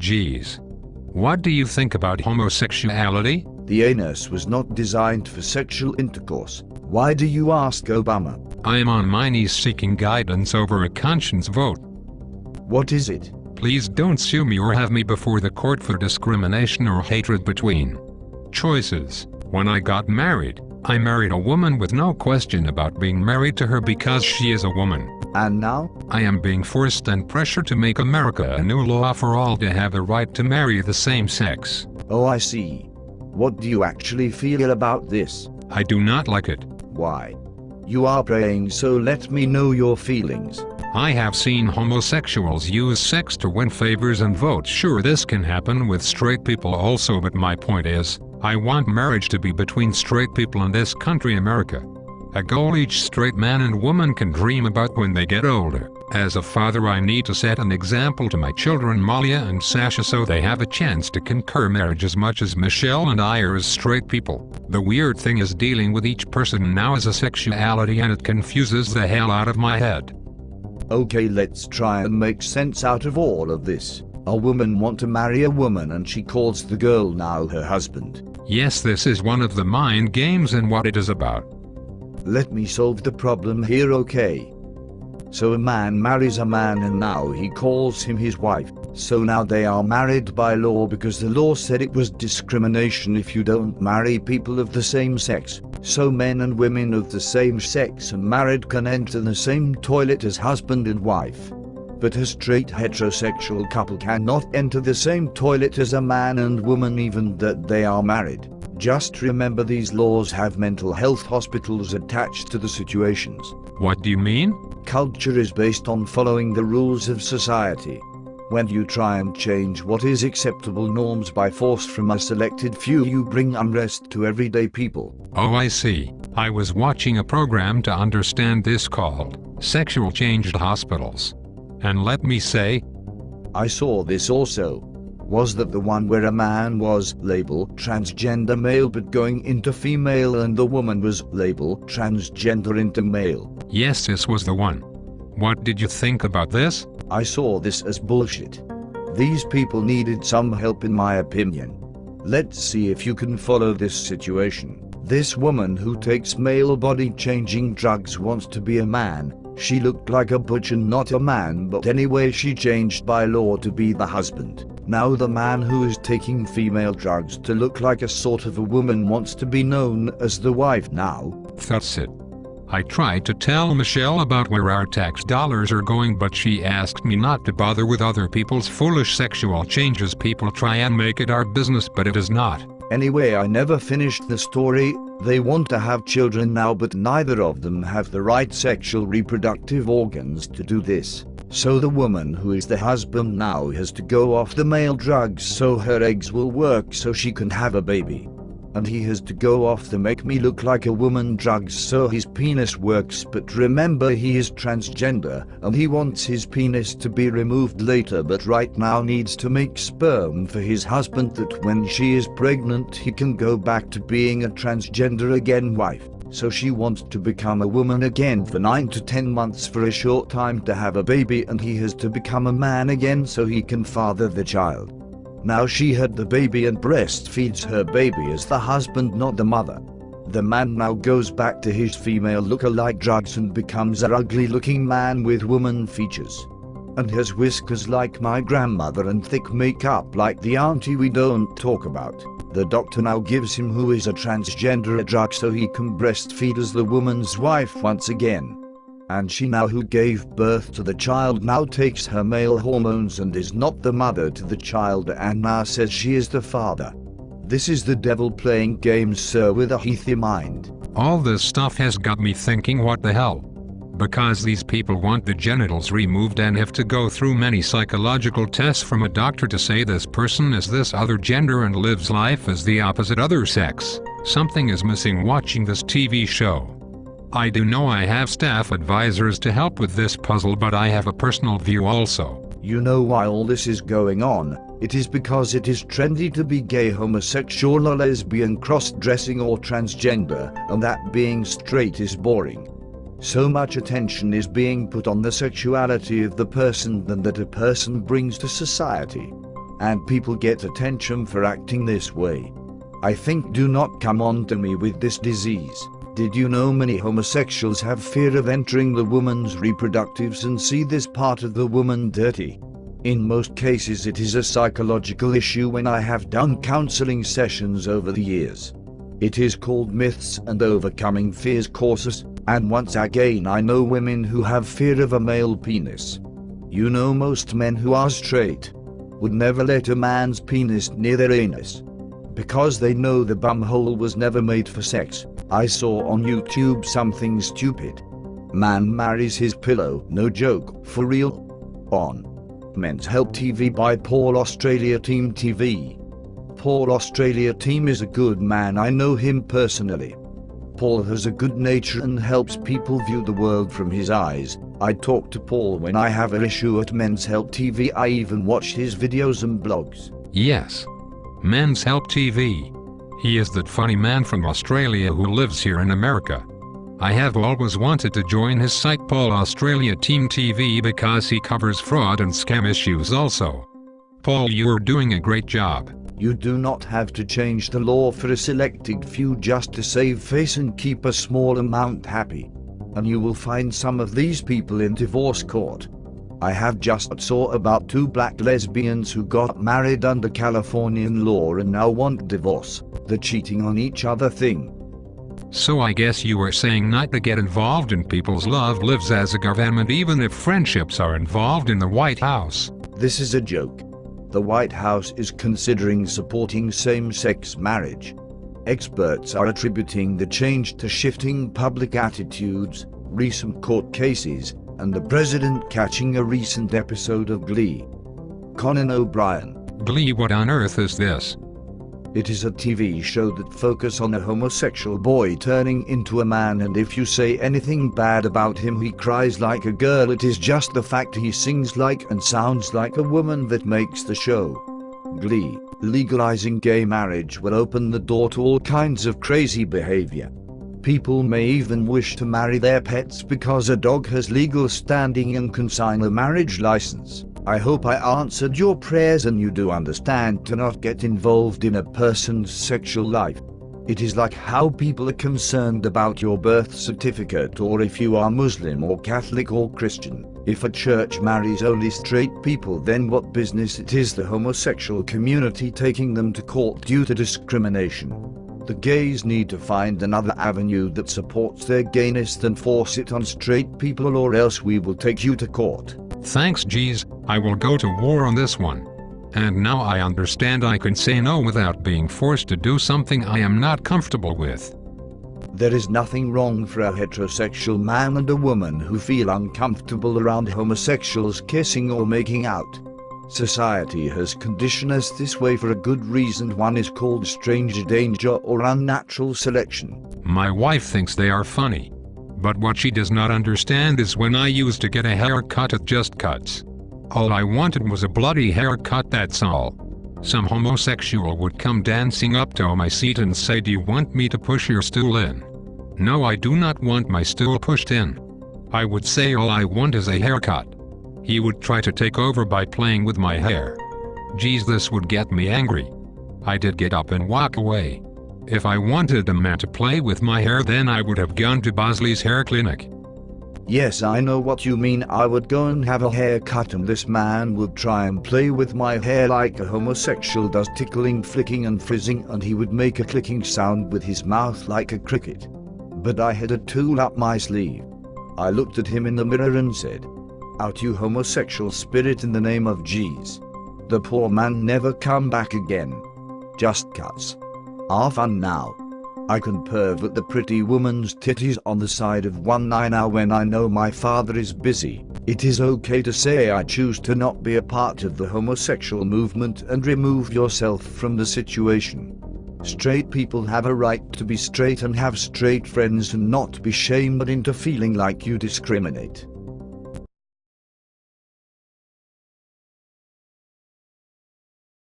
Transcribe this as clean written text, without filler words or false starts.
Geez. What do you think about homosexuality? The anus was not designed for sexual intercourse. Why do you ask, Obama? I am on my knees seeking guidance over a conscience vote. What is it? Please don't sue me or have me before the court for discrimination or hatred between choices. When I got married, I married a woman with no question about being married to her because she is a woman. And now? I am being forced and pressured to make America a new law for all to have the right to marry the same sex. Oh, I see. What do you actually feel about this? I do not like it. Why? You are praying, so let me know your feelings. I have seen homosexuals use sex to win favors and votes. Sure, this can happen with straight people also, but my point is, I want marriage to be between straight people in this country, America. A goal each straight man and woman can dream about when they get older. As a father, I need to set an example to my children Malia and Sasha so they have a chance to concur marriage as much as Michelle and I are as straight people. The weird thing is dealing with each person now as a sexuality, and it confuses the hell out of my head. Okay, let's try and make sense out of all of this. A woman wants to marry a woman and she calls the girl now her husband. Yes, this is one of the mind games and what it is about. Let me solve the problem here, okay? So a man marries a man and now he calls him his wife. So now they are married by law because the law said it was discrimination if you don't marry people of the same sex. So men and women of the same sex and married can enter the same toilet as husband and wife. But a straight heterosexual couple cannot enter the same toilet as a man and woman even that they are married. Just remember, these laws have mental health hospitals attached to the situations. What do you mean? Culture is based on following the rules of society. When you try and change what is acceptable norms by force from a selected few, you bring unrest to everyday people. Oh, I see. I was watching a program to understand this called Sexual Changed Hospitals. And let me say, I saw this also. Was that the one where a man was labeled transgender male but going into female and the woman was labeled transgender into male? Yes, this was the one. What did you think about this? I saw this as bullshit. These people needed some help in my opinion. Let's see if you can follow this situation. This woman who takes male body changing drugs wants to be a man. She looked like a butch and not a man, but anyway she changed by law to be the husband. Now the man who is taking female drugs to look like a sort of a woman wants to be known as the wife now. That's it. I tried to tell Michelle about where our tax dollars are going, but she asked me not to bother with other people's foolish sexual changes. People try and make it our business, but it is not. Anyway, I never finished the story. They want to have children now, but neither of them have the right sexual reproductive organs to do this. So the woman who is the husband now has to go off the male drugs so her eggs will work so she can have a baby. And he has to go off the make me look like a woman drugs so his penis works, but remember he is transgender and he wants his penis to be removed later, but right now needs to make sperm for his husband that when she is pregnant he can go back to being a transgender again wife. So she wants to become a woman again for 9 to 10 months for a short time to have a baby, and he has to become a man again so he can father the child. Now she had the baby and breastfeeds her baby as the husband, not the mother. The man now goes back to his female look-alike drugs and becomes an ugly-looking man with woman features. And has whiskers like my grandmother and thick makeup like the auntie we don't talk about. The doctor now gives him, who is a transgender, a drug so he can breastfeed as the woman's wife once again. And she now, who gave birth to the child, now takes her male hormones and is not the mother to the child and now says she is the father. This is the devil playing games, sir, with a heathy mind. All this stuff has got me thinking, what the hell? Because these people want the genitals removed and have to go through many psychological tests from a doctor to say this person is this other gender and lives life as the opposite other sex. Something is missing watching this TV show. I do know I have staff advisors to help with this puzzle, but I have a personal view also. You know why all this is going on? It is because it is trendy to be gay, homosexual or lesbian, cross-dressing or transgender, and that being straight is boring. So much attention is being put on the sexuality of the person than that a person brings to society. and people get attention for acting this way. I think do not come on to me with this disease. Did you know many homosexuals have fear of entering the woman's reproductives and see this part of the woman dirty? In most cases it is a psychological issue when I have done counseling sessions over the years. It is called Myths and Overcoming Fears courses, and once again I know women who have fear of a male penis. You know most men who are straight would never let a man's penis near their anus, because they know the bumhole was never made for sex. I saw on YouTube something stupid. Man marries his pillow, no joke, for real. On Men's Help TV by Paul Australia Team TV. Paul Australia Team is a good man, I know him personally. Paul has a good nature and helps people view the world from his eyes. I talk to Paul when I have an issue at Men's Help TV. I even watch his videos and blogs. Yes. Men's Help TV. He is that funny man from Australia who lives here in America. I have always wanted to join his site Paul Australia Team TV because he covers fraud and scam issues also. Paul, you are doing a great job. You do not have to change the law for a selected few just to save face and keep a small amount happy. And you will find some of these people in divorce court. I have just saw about 2 black lesbians who got married under Californian law and now want divorce. The cheating on each other thing. So I guess you are saying not to get involved in people's love lives as a government even if friendships are involved in the White House. This is a joke. The White House is considering supporting same-sex marriage. Experts are attributing the change to shifting public attitudes, recent court cases, and the president catching a recent episode of Glee. Conan O'Brien. Glee, what on earth is this? It is a TV show that focuses on a homosexual boy turning into a man, and if you say anything bad about him he cries like a girl. It is just the fact he sings like and sounds like a woman that makes the show. Glee. Legalizing gay marriage will open the door to all kinds of crazy behavior. People may even wish to marry their pets because a dog has legal standing and can sign a marriage license. I hope I answered your prayers and you do understand to not get involved in a person's sexual life. It is like how people are concerned about your birth certificate or if you are Muslim or Catholic or Christian. If a church marries only straight people, then what business it is the homosexual community taking them to court due to discrimination? The gays need to find another avenue that supports their gayness than force it on straight people, or else we will take you to court. Thanks, geez, I will go to war on this one. And now I understand I can say no without being forced to do something I am not comfortable with. There is nothing wrong for a heterosexual man and a woman who feel uncomfortable around homosexuals kissing or making out. Society has conditioned us this way for a good reason. One is called stranger danger or unnatural selection. My wife thinks they are funny. But what she does not understand is when I used to get a haircut at Just Cuts. All I wanted was a bloody haircut, that's all. Some homosexual would come dancing up to my seat and say, "Do you want me to push your stool in?" No, I do not want my stool pushed in. I would say all I want is a haircut. He would try to take over by playing with my hair. Geez, this would get me angry. I did get up and walk away. If I wanted a man to play with my hair, then I would have gone to Bosley's hair clinic. Yes, I know what you mean. I would go and have a haircut and this man would try and play with my hair like a homosexual does, tickling, flicking and frizzing, and he would make a clicking sound with his mouth like a cricket. But I had a tool up my sleeve. I looked at him in the mirror and said, "Out you homosexual spirit in the name of Jesus." The poor man never come back again. Just Cuts. Are fun now. I can pervert the pretty woman's titties on the side of one eye now when I know my father is busy. It is okay to say I choose to not be a part of the homosexual movement and remove yourself from the situation. Straight people have a right to be straight and have straight friends and not be shamed into feeling like you discriminate.